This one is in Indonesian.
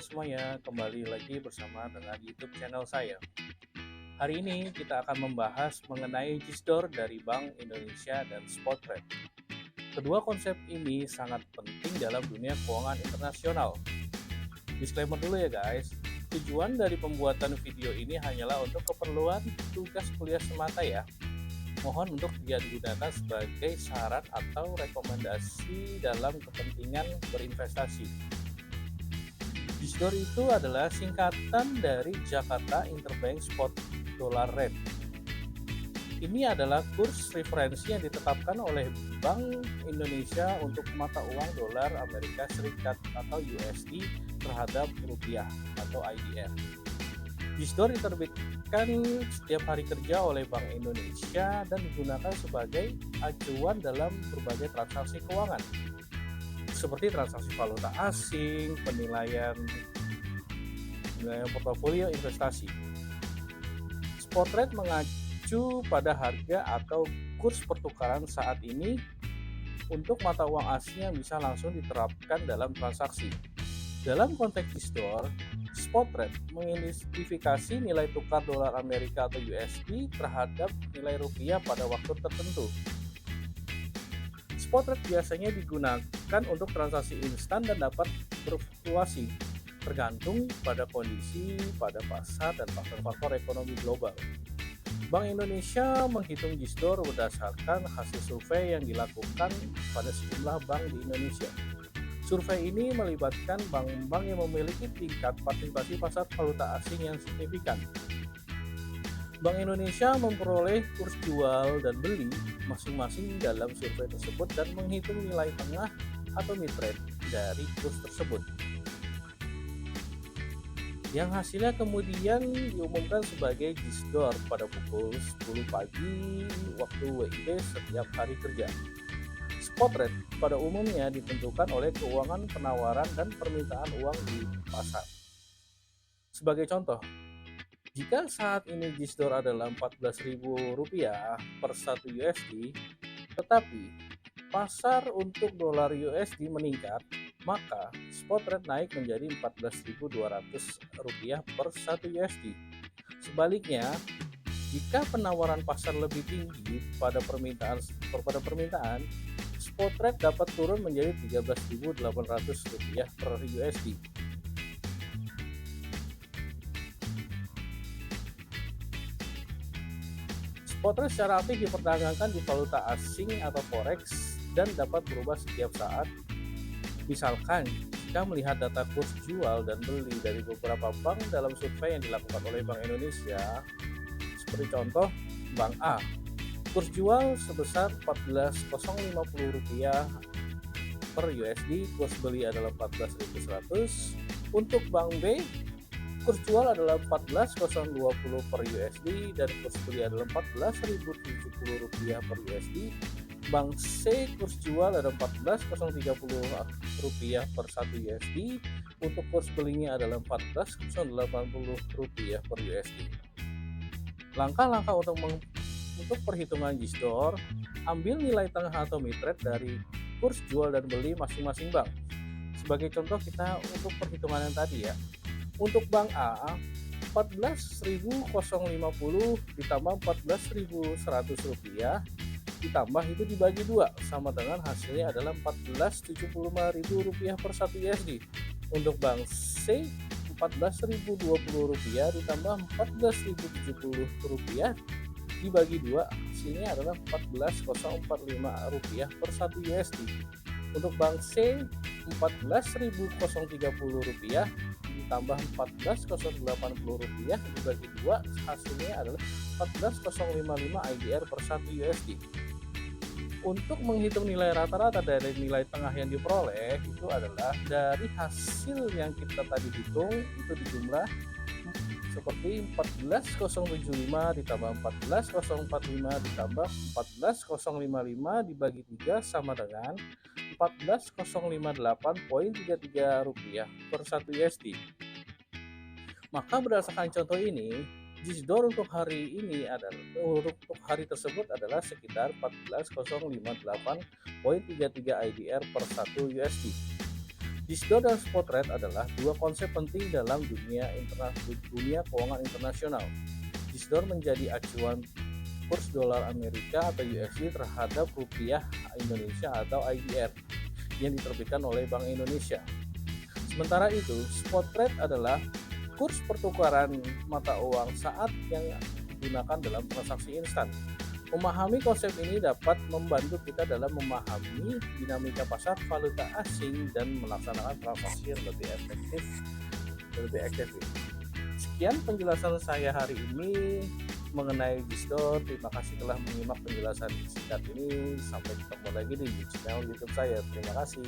semuanya, kembali lagi bersama dengan YouTube channel saya. Hari ini kita akan membahas mengenai Gisdor dari Bank Indonesia dan Spottrade. Kedua konsep ini sangat penting dalam dunia keuangan internasional. Disclaimer dulu ya guys, tujuan dari pembuatan video ini hanyalah untuk keperluan tugas kuliah semata ya. Mohon untuk tidak digunakan sebagai saran atau rekomendasi dalam kepentingan berinvestasi. Gisdor itu adalah singkatan dari Jakarta Interbank Spot Dollar Rate. Ini adalah kurs referensi yang ditetapkan oleh Bank Indonesia untuk mata uang dolar Amerika Serikat atau USD terhadap rupiah atau IDR. Gisdor diterbitkan setiap hari kerja oleh Bank Indonesia dan digunakan sebagai acuan dalam berbagai transaksi keuangan, seperti transaksi valuta asing, penilaian portofolio investasi. Spottrade mengacu pada harga atau kurs pertukaran saat ini untuk mata uang asing yang bisa langsung diterapkan dalam transaksi. Dalam konteks Gisdor, Spottrade mengidentifikasi nilai tukar dolar Amerika atau USD terhadap nilai rupiah pada waktu tertentu. Spottrade biasanya digunakan untuk transaksi instan dan dapat berfluktuasi tergantung pada kondisi pada pasar dan faktor-faktor ekonomi global. Bank Indonesia menghitung Gisdor berdasarkan hasil survei yang dilakukan pada sejumlah bank di Indonesia. Survei ini melibatkan bank-bank yang memiliki tingkat partisipasi pasar valuta asing yang signifikan. Bank Indonesia memperoleh kurs jual dan beli masing-masing dalam survei tersebut dan menghitung nilai tengah atau mid rate dari kurs tersebut, yang hasilnya kemudian diumumkan sebagai Gisdor pada pukul 10 pagi waktu WIB setiap hari kerja. Spottrade pada umumnya ditentukan oleh keuangan penawaran dan permintaan uang di pasar. Sebagai contoh, jika saat ini Gisdor adalah Rp14.000 per 1 USD, tetapi pasar untuk dolar USD meningkat, maka Spottrade naik menjadi Rp14.200 per 1 USD. Sebaliknya, jika penawaran pasar lebih tinggi pada permintaan, Spottrade dapat turun menjadi Rp13.800 per USD. Spottrade secara aktif diperdagangkan di valuta asing atau forex dan dapat berubah setiap saat. Misalkan, jika melihat data kurs jual dan beli dari beberapa bank dalam survei yang dilakukan oleh Bank Indonesia, seperti contoh Bank A, kurs jual sebesar Rp14.050 per USD, kurs beli adalah 14.100. Untuk Bank B, kurs jual adalah 14.020 per USD dan kurs beli adalah Rp14.070 per USD. Bank C, kurs jual adalah Rp14.030 per 1 USD. Untuk kurs belinya adalah Rp14.080 per USD. Langkah-langkah untuk perhitungan Gisdor, ambil nilai tengah atau mid rate dari kurs jual dan beli masing-masing bank. Sebagai contoh kita untuk perhitungan yang tadi ya. Untuk Bank A, Rp14.050 ditambah Rp14.100 ditambah itu dibagi 2 sama dengan hasilnya adalah Rp14.075 per 1 USD. Untuk Bank C, Rp14.020 ditambah Rp14.070 dibagi 2 hasilnya adalah Rp14.045 per 1 USD. Untuk Bank C, Rp14.030 ditambah Rp14.080 dibagi 2 hasilnya adalah Rp14.055 IDR per 1 USD. Untuk menghitung nilai rata-rata dari nilai tengah yang diperoleh itu adalah dari hasil yang kita tadi hitung itu dijumlah seperti 14.075 ditambah 14.045 ditambah 14.055 dibagi 3 sama dengan Rp14.058,33 per 1 USD. Maka berdasarkan contoh ini, Gisdor untuk hari tersebut adalah sekitar 14.058,33 IDR per 1 USD. Gisdor dan spot rate adalah dua konsep penting dalam dunia keuangan internasional. Gisdor menjadi acuan kurs dolar Amerika atau USD terhadap rupiah Indonesia atau IDR yang diterbitkan oleh Bank Indonesia. Sementara itu, spot rate adalah kurs pertukaran mata uang saat yang digunakan dalam transaksi instan. Memahami konsep ini dapat membantu kita dalam memahami dinamika pasar valuta asing dan melaksanakan transaksi yang lebih efektif. Sekian penjelasan saya hari ini mengenai Gisdor. Terima kasih telah menyimak penjelasan singkat ini. Sampai ketemu lagi di channel YouTube saya. Terima kasih.